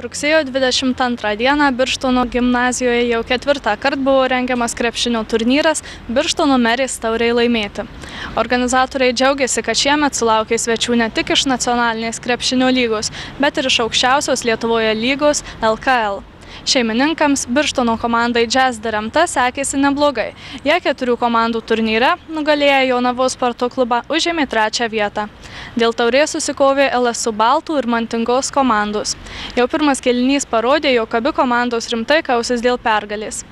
Rugsėjo 22 dieną Birštono gimnazijoje jau 4. kartą buvo rengiamas krepšinio turnyras Birštono Merės taurei laimėti. Organizatoriai džiaugiasi, kad šiemet sulaukė svečių ne tik iš nacionalinės krepšinio lygos, bet ir iš aukščiausios Lietuvoje lygos LKL. Šeimininkams Birštono komandai Jazz Daremta sekėsi neblogai. Jie 4 komandų turnyre nugalėję Jonavos sporto klubą užėmė 3. vietą. Dėl taurės susikovė LSU Baltų ir Mantingos komandos. Jau pirmas kėlinys parodė, jog abi komandos rimtai kausis dėl pergalės.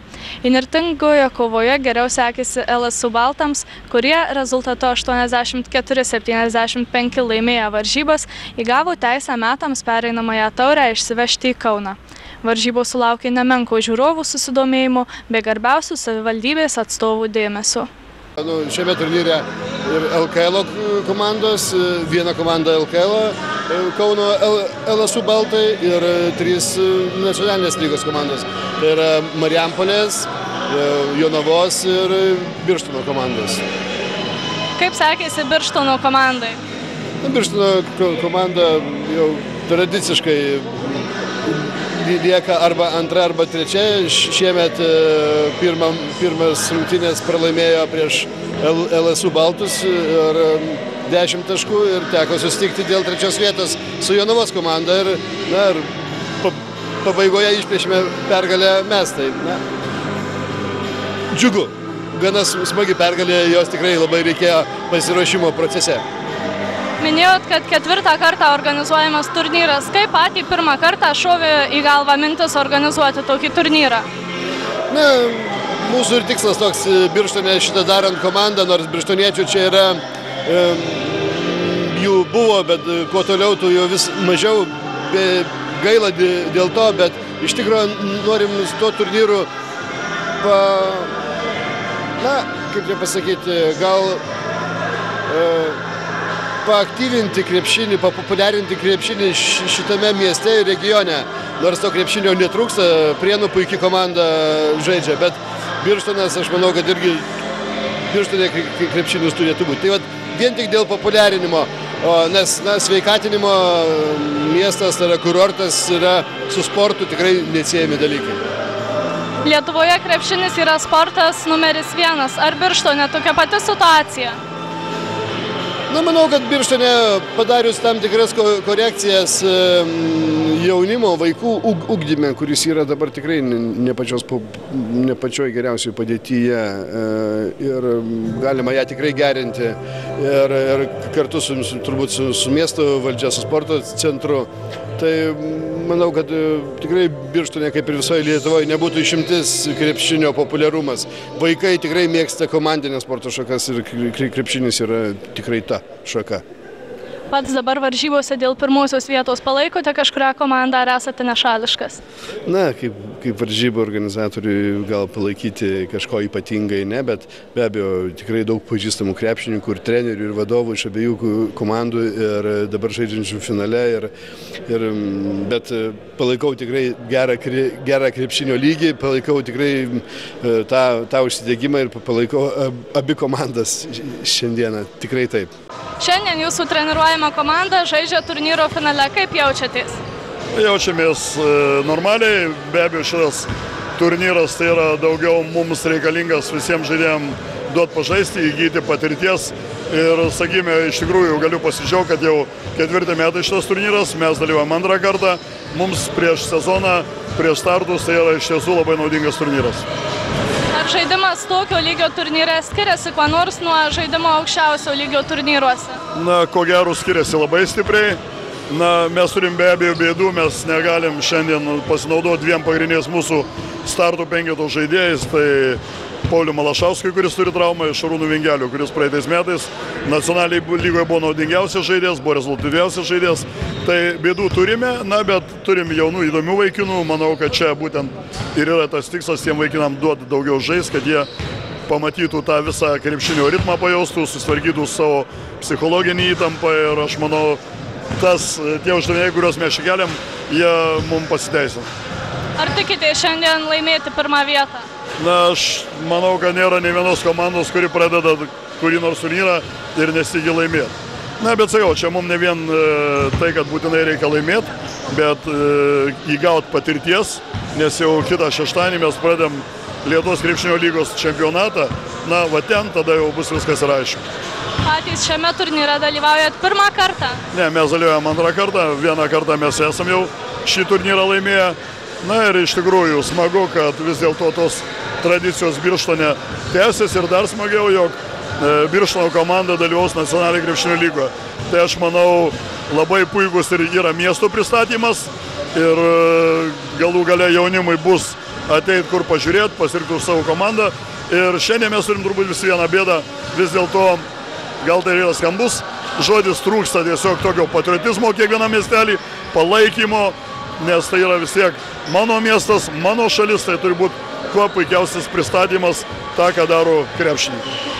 Įnirtingoje kovoje geriau sekėsi LSU Baltams, kurie rezultatu 84-75 laimėję varžybas įgavo teisę metams pereinamąją taurę išsivežti į Kauną. Varžybos sulaukė nemenko žiūrovų susidomėjimo bei garbiausių savivaldybės atstovų dėmesio. Šiame turnyre ir LKL komandos, viena komanda LKL, Kauno LSU Baltai ir 3 nacionalinės lygos komandos. Tai yra Marijampolės, Jonavos ir Birštono komandos. Kaip sekėsi Birštono komandai? Birštono komanda jau tradiciškai lieka arba 2. arba 3. Šiemet pirmas rungtynės pralaimėjo prieš LSU Baltus ir 10 taškų ir teko susitikti dėl 3. vietos su Jonavos komanda ir pabaigoje išplėšėme pergalę mes. Tai, džiugu, gana smagi pergalė, jos tikrai labai reikėjo pasiruošimo procese. Minėjot, kad 4. kartą organizuojamas turnyras. Kaip patį 1. kartą šovė į galvą mintis organizuoti tokį turnyrą? Mūsų ir tikslas toks Birštone šitą darant komandą, nors birštoniečių čia yra, jų buvo, bet kuo toliau, tų jau vis mažiau, gaila dėl to, bet iš tikrųjų norim su tuo turnyru, kaip čia pasakyti, gal paaktyvinti krepšinį, papopuliarinti krepšinį šitame mieste ir regione. Nors to krepšinio netrūksta, Prienų puikiai komanda žaidžia, bet Birštonas, aš manau, kad irgi Birštone krepšinis turėtų būti. Tai vat, vien tik dėl populiarinimo, nes sveikatinimo miestas, tai yra kurortas, yra su sportu tikrai neatsiejami dalykai. Lietuvoje krepšinis yra sportas numeris 1. Ar Birštone tokia pati situacija? Manau, kad Birštone padarius tam tikras korekcijas jaunimo vaikų ugdyme, kuris yra dabar tikrai ne pačioj geriausioje padėtyje ir galima ją tikrai gerinti ir kartu turbūt su miesto valdžia, su sporto centru. Tai manau, kad tikrai Birštone, kaip ir visoje Lietuvoje, nebūtų išimtis krepšinio populiarumas. Vaikai tikrai mėgsta komandinės sporto šakas ir krepšinis yra tikrai ta šaka. Pats dabar varžybose dėl 1. vietos palaikote kažkurią komandą ar esate nešališkas? Kaip varžybų organizatoriui gal palaikyti kažko ypatingai ne, bet be abejo tikrai daug pažįstamų krepšininkų ir trenerių ir vadovų iš abiejų komandų ir dabar žaidžiančių finale. Bet palaikau tikrai gerą krepšinio lygį, palaikau tikrai tą užsidegimą ir palaikau abi komandas šiandieną, tikrai taip. Šiandien jūsų treniruojama komanda žaidžia turnyro finale. Kaip jaučiatės? Jaučiamės normaliai. Be abejo, šitas turnyras tai yra daugiau mums reikalingas visiems žaidėjams duoti pažaisti, įgyti patirties. Ir, sakykime, iš tikrųjų galiu pasidžiaugti, kad jau 4. metai šitas turnyras, mes dalyvaujame 2. kartą. Mums prieš sezoną, prieš startus tai yra iš tiesų labai naudingas turnyras. Ar žaidimas tokio lygio turnyre skiriasi kuo nors nuo žaidimo aukščiausio lygio turnyruose? Ko gero skiriasi labai stipriai. Mes turim be abejo bėdų, mes negalim šiandien pasinaudoti 2 pagrindiniais mūsų startų 5 žaidėjais. Tai Pauliui Malašauskui, kuris turi traumą, ir Šarūnui Vingeliui, kuris praeitais metais nacionaliai lygoje buvo naudingiausias žaidėjas, buvo rezultatyviausias žaidėjas. Tai bėdų turime, bet turim jaunų įdomių vaikinų. Manau, kad čia būtent ir yra tas tikslas tiem vaikinam duoti daugiau žais, kad jie pamatytų tą visą krepšinio ritmą pajaustų, susitvarkytų savo psichologinį įtampą ir aš manau, tie uždaviniai, kuriuos mes čia keliam, jie mums pasiteisina. Ar tikite šiandien laimėti 1. vietą? Aš manau, kad nėra nei vienos komandos, kuri pradeda kurį nors turnyrą ir nesitiki laimėti. Na, bet sakau, čia mums ne vien tai, kad būtinai reikia laimėti, bet įgauti patirties, nes jau kitą šeštadienį mes pradėm Lietuvos krepšinio lygos čempionatą. Na, va ten tada jau bus viskas ir aišku. Patys šiame turnyre dalyvaujat pirmą kartą? Ne, mes dalyvaujam antrą kartą, vieną kartą mes esam jau šį turnyrą laimėję. Na ir iš tikrųjų smagu, kad vis dėlto tos tradicijos Birštone tęsiasi ir dar smagiau, jog Birštono komanda dalyvaus nacionalinėje krepšinio lygoje. Tai aš manau labai puikus ir yra miesto pristatymas ir galų gale jaunimui bus ateiti kur pažiūrėti, pasirinkti už savo komandą. Ir šiandien mes turim turbūt visi vieną bėdą, vis dėlto gal tai yra skambus žodis, trūksta tiesiog tokio patriotizmo kiekvieną miestelį, palaikymo, nes tai yra vis tiek mano miestas, mano šalis, tai turi būti kuo puikiausias pristatymas tą, ką daro krepšininkai.